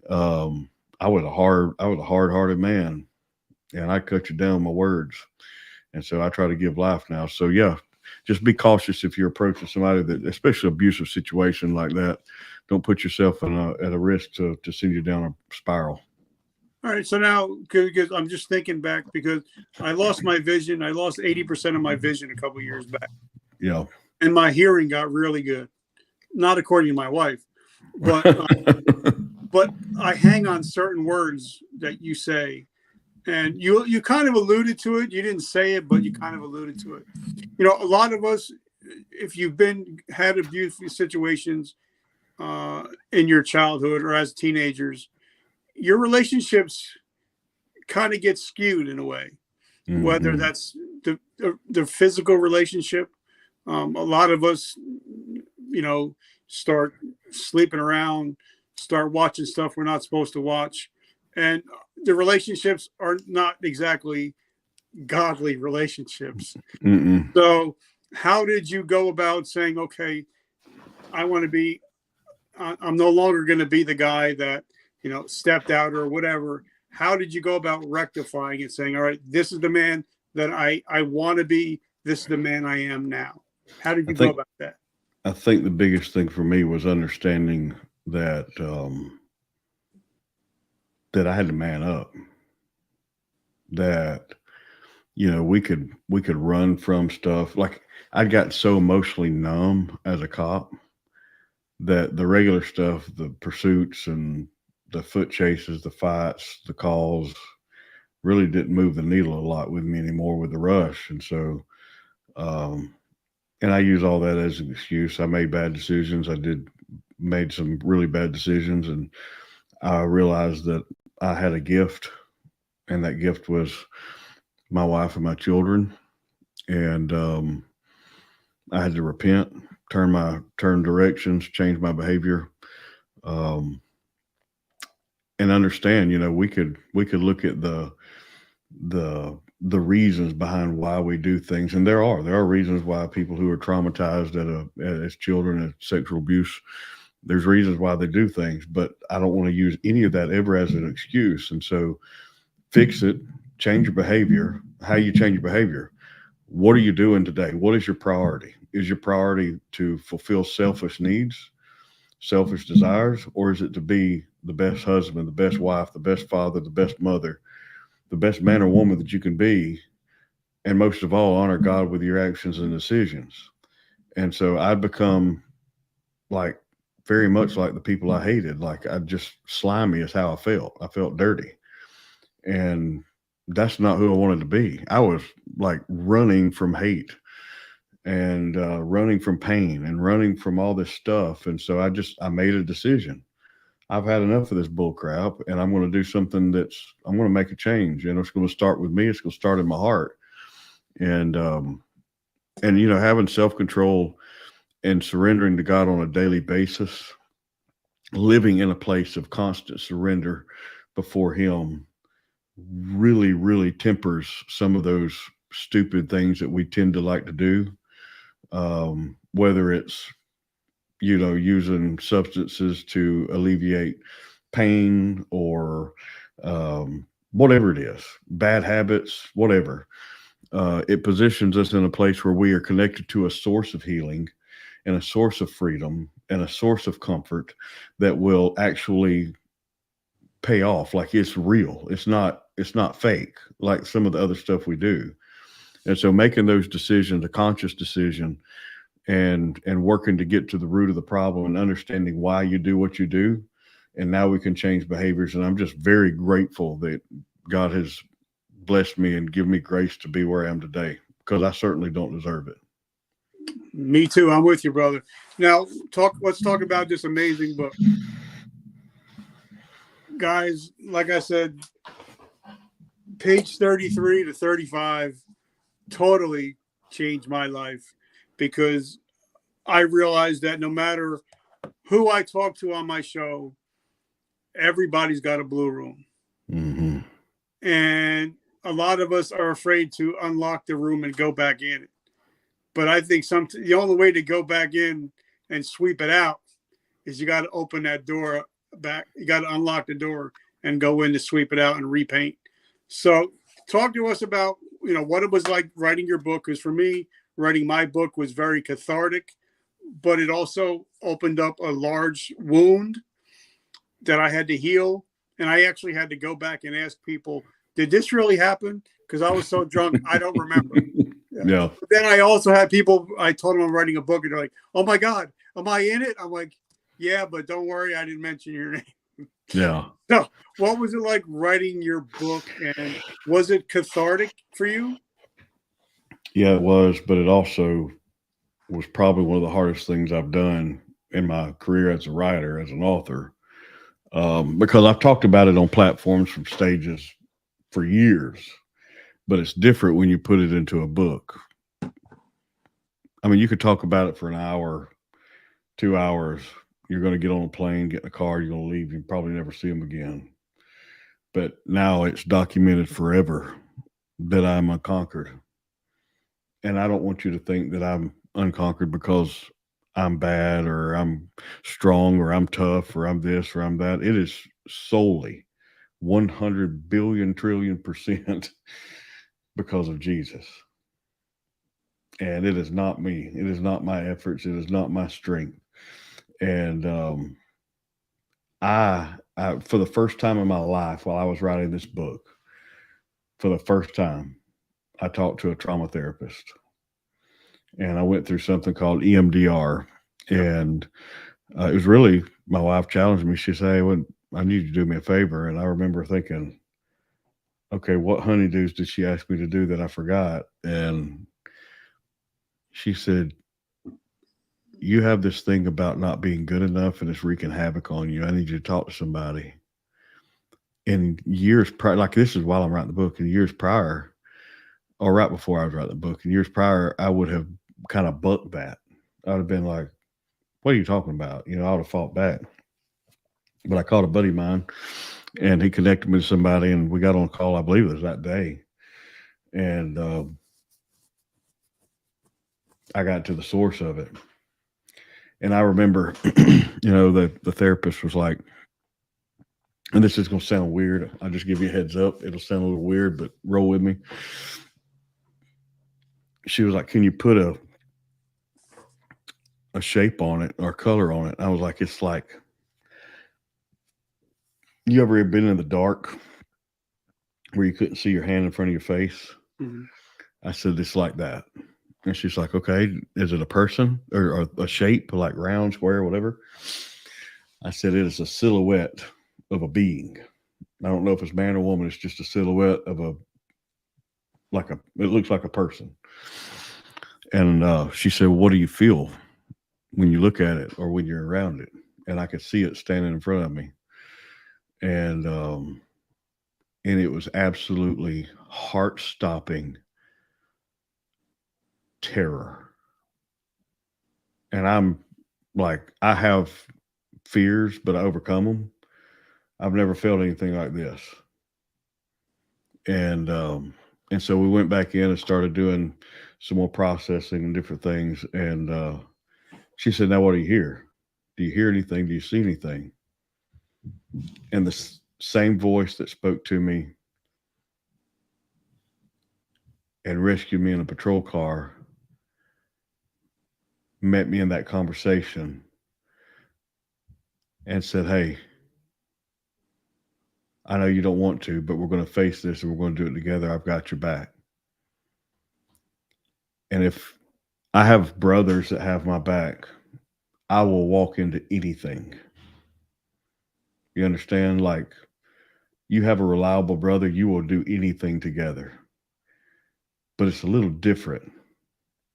I was a hard-hearted man, and I cut you down with my words. And so I try to give life now. So yeah, just be cautious if you're approaching somebody that, especially abusive situation like that. Don't put yourself at a risk to send you down a spiral. All right. So now, because I'm just thinking back, because I lost my vision. I lost 80% of my vision a couple of years back. Yeah. And my hearing got really good. Not according to my wife, but but I hang on certain words that you say. And you kind of alluded to it. You didn't say it, but you kind of alluded to it. A lot of us, if you've had abusive situations in your childhood or as teenagers, your relationships kind of get skewed in a way. Mm-hmm. Whether that's the physical relationship. A lot of us, start sleeping around, start watching stuff we're not supposed to watch. And the relationships are not exactly godly relationships. Mm-mm. So how did you go about saying, okay, I want to be, I'm no longer going to be the guy that, stepped out or whatever. How did you go about rectifying it, saying, all right, this is the man that I want to be. This is the man I am now. How did I you go think about that? I think the biggest thing for me was understanding that that I had to man up. That we could run from stuff. Like I got so emotionally numb as a cop that the regular stuff, the pursuits and the foot chases, the fights, the calls, really didn't move the needle a lot with me anymore with the rush. And so, and I use all that as an excuse. I made bad decisions. Made some really bad decisions, and I realized that I had a gift, and that gift was my wife and my children. And I had to repent, turn directions, change my behavior, um, and understand. We could look at the reasons behind why we do things, and there are reasons why people who are traumatized as children at sexual abuse. There's reasons why they do things, but I don't want to use any of that ever as an excuse. And so, fix it, change your behavior. How you change your behavior? What are you doing today? What is your priority? Is your priority to fulfill selfish needs, selfish desires, or is it to be the best husband, the best wife, the best father, the best mother, the best man or woman that you can be? And most of all, honor God with your actions and decisions. And so I'd become like very much like the people I hated. Like I just slimy is how I felt. I felt dirty. And that's not who I wanted to be. I was like running from hate and running from pain and running from all this stuff. And so I made a decision. I've had enough of this bull crap, and I'm going to do something I'm going to make a change. And it's going to start with me. It's going to start in my heart. And having self-control and surrendering to God on a daily basis, living in a place of constant surrender before Him really, really tempers some of those stupid things that we tend to like to do. Whether it's, using substances to alleviate pain or whatever it is, bad habits, whatever. It positions us in a place where we are connected to a source of healing and a source of freedom and a source of comfort that will actually pay off. Like it's real. It's not fake like some of the other stuff we do. And so making those decisions, a conscious decision, and working to get to the root of the problem and understanding why you do what you do. And now we can change behaviors. And I'm just very grateful that God has blessed me and given me grace to be where I am today, because I certainly don't deserve it. Me too. I'm with you, brother. Now let's talk about this amazing book. Guys, like I said, page 33 to 35 totally changed my life, because I realized that no matter who I talk to on my show, everybody's got a blue room. Mm-hmm. And a lot of us are afraid to unlock the room and go back in it. But I think the only way to go back in and sweep it out is you got to open that door back. You got to unlock the door and go in to sweep it out and repaint. So talk to us about, what it was like writing your book. Because for me, writing my book was very cathartic, but it also opened up a large wound that I had to heal. And I actually had to go back and ask people, did this really happen? Because I was so drunk, I don't remember. Yeah. But then I also had people, I told them I'm writing a book, and they're like, oh my God, am I in it? I'm like, yeah, but don't worry, I didn't mention your name. Yeah. So what was it like writing your book, and was it cathartic for you? Yeah, it was, but it also was probably one of the hardest things I've done in my career as a writer, as an author, because I've talked about it on platforms from stages for years, but it's different when you put it into a book. I mean, you could talk about it for an hour, 2 hours. You're going to get on a plane, get in a car, you're going to leave. You probably never see them again. But now it's documented forever that I'm unconquered. And I don't want you to think that I'm unconquered because I'm bad or I'm strong or I'm tough or I'm this or I'm that. It is solely 100 billion trillion % because of Jesus. And it is not me. It is not my efforts. It is not my strength. And I, for the first time in my life, while I was writing this book, for the first time, I talked to a trauma therapist, and I went through something called EMDR, and it was really my wife challenged me. She said, "Hey, I need you to do me a favor," and I remember thinking, "Okay, what honeydews did she ask me to do that I forgot?" And she said, "You have this thing about not being good enough, and it's wreaking havoc on you. I need you to talk to somebody." In years prior, like this is while I'm writing the book, in years prior, or right before I was writing the book, in years prior, I would have kind of bucked that. I would have been like, "What are you talking about?" I would have fought back. But I called a buddy of mine, and he connected me to somebody, and we got on a call. I believe it was that day, and I got to the source of it. And I remember, the therapist was like, and this is going to sound weird. I'll just give you a heads up. It'll sound a little weird, but roll with me. She was like, "Can you put a shape on it or color on it?" I was like, "It's like, you ever been in the dark where you couldn't see your hand in front of your face?" Mm-hmm. I said, "It's like that." And she's like, "Okay, is it a person or a shape, like round, square, whatever?" I said, "It is a silhouette of a being. I don't know if it's man or woman. It's just a silhouette of it looks like a person." And she said, "What do you feel when you look at it or when you're around it?" And I could see it standing in front of me. And it was absolutely heart-stopping terror. And I'm like, I have fears, but I overcome them. I've never felt anything like this. And so we went back in and started doing some more processing and different things. And she said, "Now, what do you hear? Do you hear anything? Do you see anything?" And the same voice that spoke to me and rescued me in a patrol car met me in that conversation and said, "Hey, I know you don't want to, but we're going to face this and we're going to do it together. I've got your back." And if I have brothers that have my back, I will walk into anything. You understand? Like, you have a reliable brother, you will do anything together. But it's a little different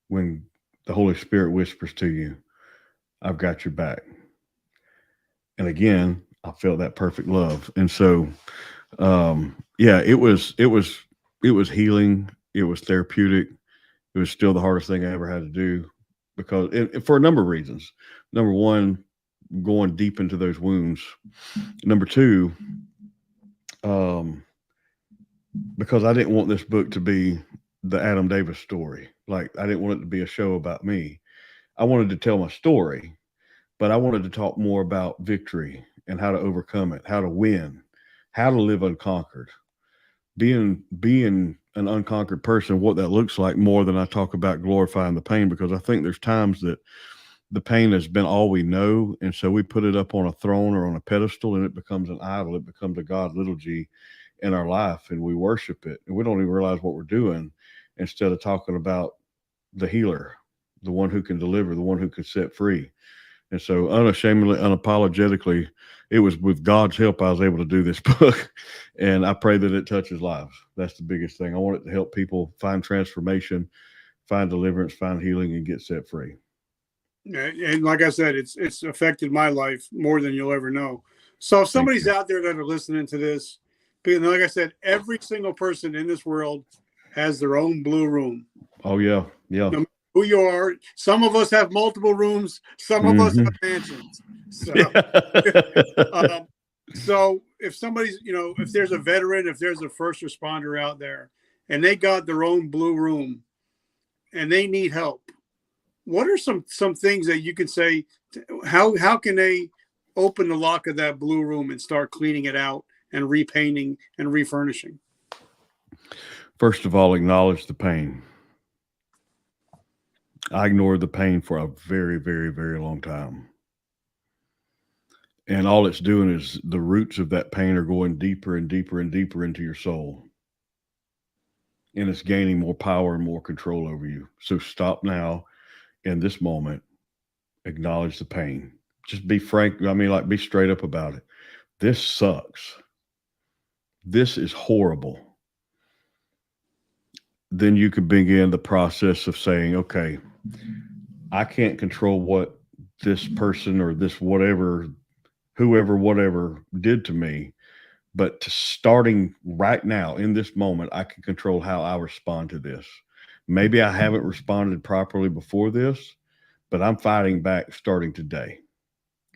when the Holy Spirit whispers to you, "I've got your back." And again, I felt that perfect love. And so, yeah, it was healing. It was therapeutic. It was still the hardest thing I ever had to do because for a number of reasons. Number one, going deep into those wounds. Number two, because I didn't want this book to be the Adam Davis story. Like, I didn't want it to be a show about me. I wanted to tell my story, but I wanted to talk more about victory and how to overcome it, how to win, how to live unconquered. Being an unconquered person, what that looks like, more than I talk about glorifying the pain, because I think there's times that the pain has been all we know, and so we put it up on a throne or on a pedestal, and it becomes an idol. It becomes a god, little g, in our life, and we worship it, and we don't even realize what we're doing. Instead of talking about the healer, the one who can deliver, the one who can set free. And so, unashamedly, unapologetically, it was with God's help I was able to do this book. And I pray that it touches lives. That's the biggest thing. I want it to help people find transformation, find deliverance, find healing, and get set free. And like I said, it's affected my life more than you'll ever know. So if somebody's out there that are listening to this, because like I said, every single person in this world has their own blue room. Oh, yeah. Yeah. No matter who you are. Some of us have multiple rooms. Some of us have mansions. So, so if somebody's, if there's a veteran, if there's a first responder out there and they got their own blue room, and they need help, what are some things that you can say? How can they open the lock of that blue room and start cleaning it out and repainting and refurnishing? First of all, acknowledge the pain. I ignored the pain for a very, very, very long time. And all it's doing is the roots of that pain are going deeper and deeper and deeper into your soul. And it's gaining more power and more control over you. So stop now in this moment. Acknowledge the pain. Just be frank. I mean, like, be straight up about it. This sucks. This is horrible. Then you could begin the process of saying, okay, I can't control what this person or this whatever, whoever, whatever did to me. But starting right now in this moment, I can control how I respond to this. Maybe I haven't responded properly before this, but I'm fighting back starting today.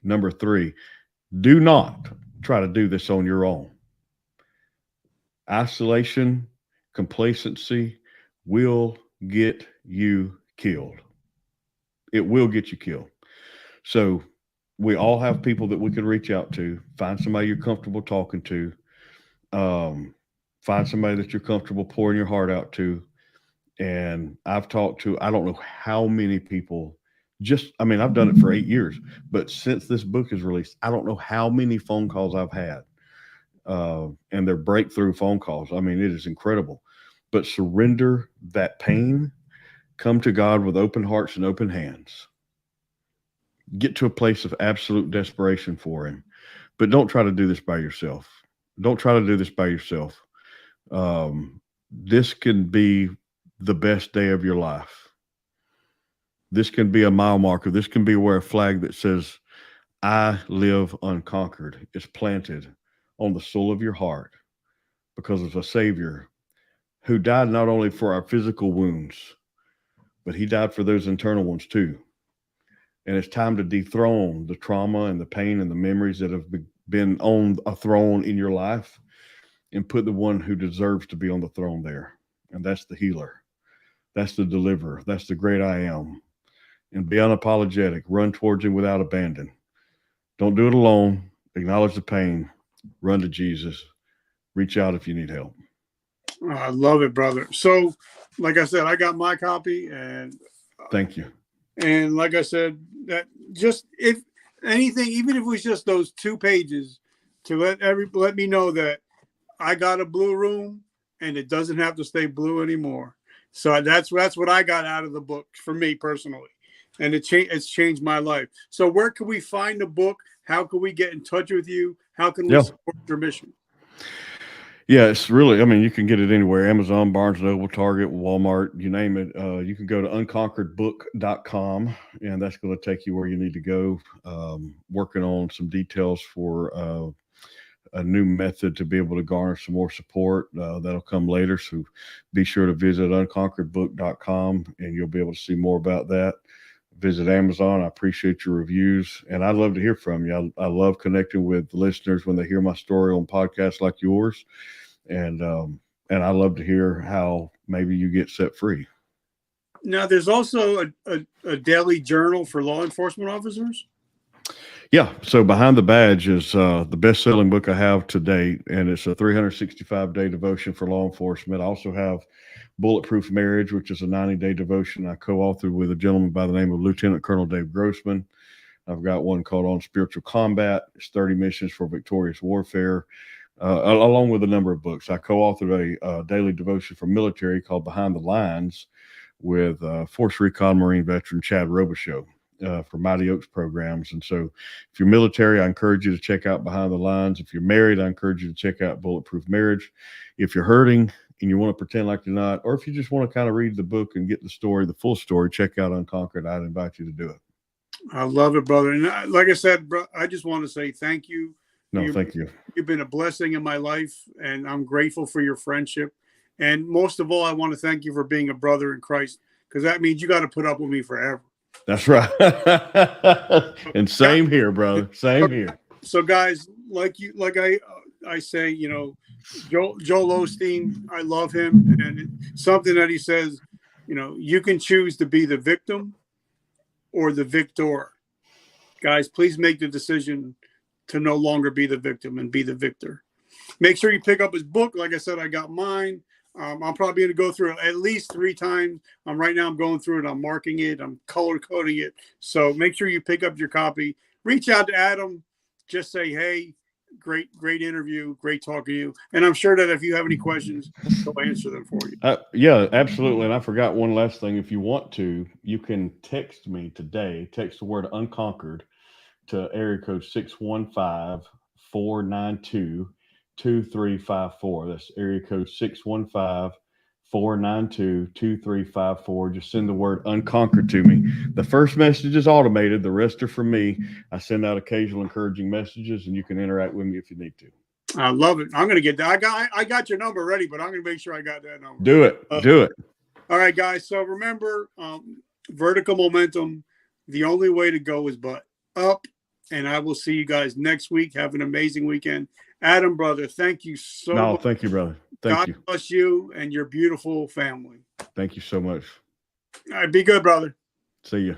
Number 3, do not try to do this on your own. Isolation, complacency will get you killed. It will get you killed. So we all have people that we can reach out to. Find somebody you're comfortable talking to. Find somebody that you're comfortable pouring your heart out to. And I've talked to, I don't know how many people. I've done it for 8 years, but since this book is released, I don't know how many phone calls I've had. And they're breakthrough phone calls. I mean, it is incredible. But surrender that pain. Come to God with open hearts and open hands. Get to a place of absolute desperation for him. But don't try to do this by yourself. Don't try to do this by yourself. This can be the best day of your life. This can be a mile marker. This can be where a flag that says, I live unconquered is planted on the soul of your heart because of a Savior who died not only for our physical wounds, but he died for those internal ones too. And it's time to dethrone the trauma and the pain and the memories that have been on a throne in your life and put the one who deserves to be on the throne there. And that's the healer. That's the deliverer. That's the great I am. And be unapologetic. Run towards him without abandon. Don't do it alone. Acknowledge the pain. Run to Jesus. Reach out if you need help. I love it, brother. So, like I said, I got my copy, and thank you. And like I said, that just if anything, even if it was just those 2 pages, to let me know that I got a blue room and it doesn't have to stay blue anymore. So that's what I got out of the book for me personally, and it's changed my life. So where can we find the book? How can we get in touch with you? How can we support your mission? Yeah, it's really, you can get it anywhere. Amazon, Barnes & Noble, Target, Walmart, you name it. You can go to unconqueredbook.com, and that's going to take you where you need to go. Working on some details for a new method to be able to garner some more support. That'll come later. So be sure to visit unconqueredbook.com, and you'll be able to see more about that. Visit Amazon. I appreciate your reviews, and I'd love to hear from you. I love connecting with listeners when they hear my story on podcasts like yours, and I love to hear how maybe you get set free. Now, there's also a daily journal for law enforcement officers. Yeah. So Behind the Badge is the best-selling book I have to date, and it's a 365-day devotion for law enforcement. I also have Bulletproof Marriage, which is a 90-day devotion I co-authored with a gentleman by the name of Lieutenant Colonel Dave Grossman. I've got one called On Spiritual Combat. It's 30 Missions for Victorious Warfare, along with a number of books. I co-authored a daily devotion for military called Behind the Lines with Force Recon Marine veteran Chad Robichaux for Mighty Oaks programs. And so if you're military, I encourage you to check out Behind the Lines. If you're married, I encourage you to check out Bulletproof Marriage. If you're hurting and you want to pretend like you're not, or if you just want to kind of read the book and get the story, the full story, check out Unconquered. I'd invite you to do it. I love it, brother. And like I said, bro, I just want to say thank you. No, thank you. You've been a blessing in my life, and I'm grateful for your friendship. And most of all, I want to thank you for being a brother in Christ, because that means you got to put up with me forever. That's right. And same here, brother. Same here. So guys, like I say, Joel Osteen, I love him, and something that he says, You can choose to be the victim or the victor. Guys, please make the decision to no longer be the victim and be the victor. Make sure you pick up his book. Like I said, I got mine. I'm probably going to go through it at least 3 times. Right now I'm going through it. I'm marking it. I'm color coding it. So make sure you pick up your copy. Reach out to Adam. Just say, hey, great interview. Great talking to you. And I'm sure that if you have any questions, he'll answer them for you. Yeah, absolutely. And I forgot one last thing. If you want to, you can text me today. Text the word unconquered to area code 615-492-2354. That's area code 615-492-2354. Just send the word unconquered to me. The first message is automated. The rest are from me. I send out occasional encouraging messages, and you can interact with me if you need to. I love it. I'm going to get that. I got your number ready, but I'm going to make sure I got that number. Do it. All right, guys. So remember, vertical momentum, the only way to go is but up. And I will see you guys next week. Have an amazing weekend. Adam, brother, thank you so much. Thank you, brother. God bless you and your beautiful family. Thank you so much. All right, be good, brother. See you.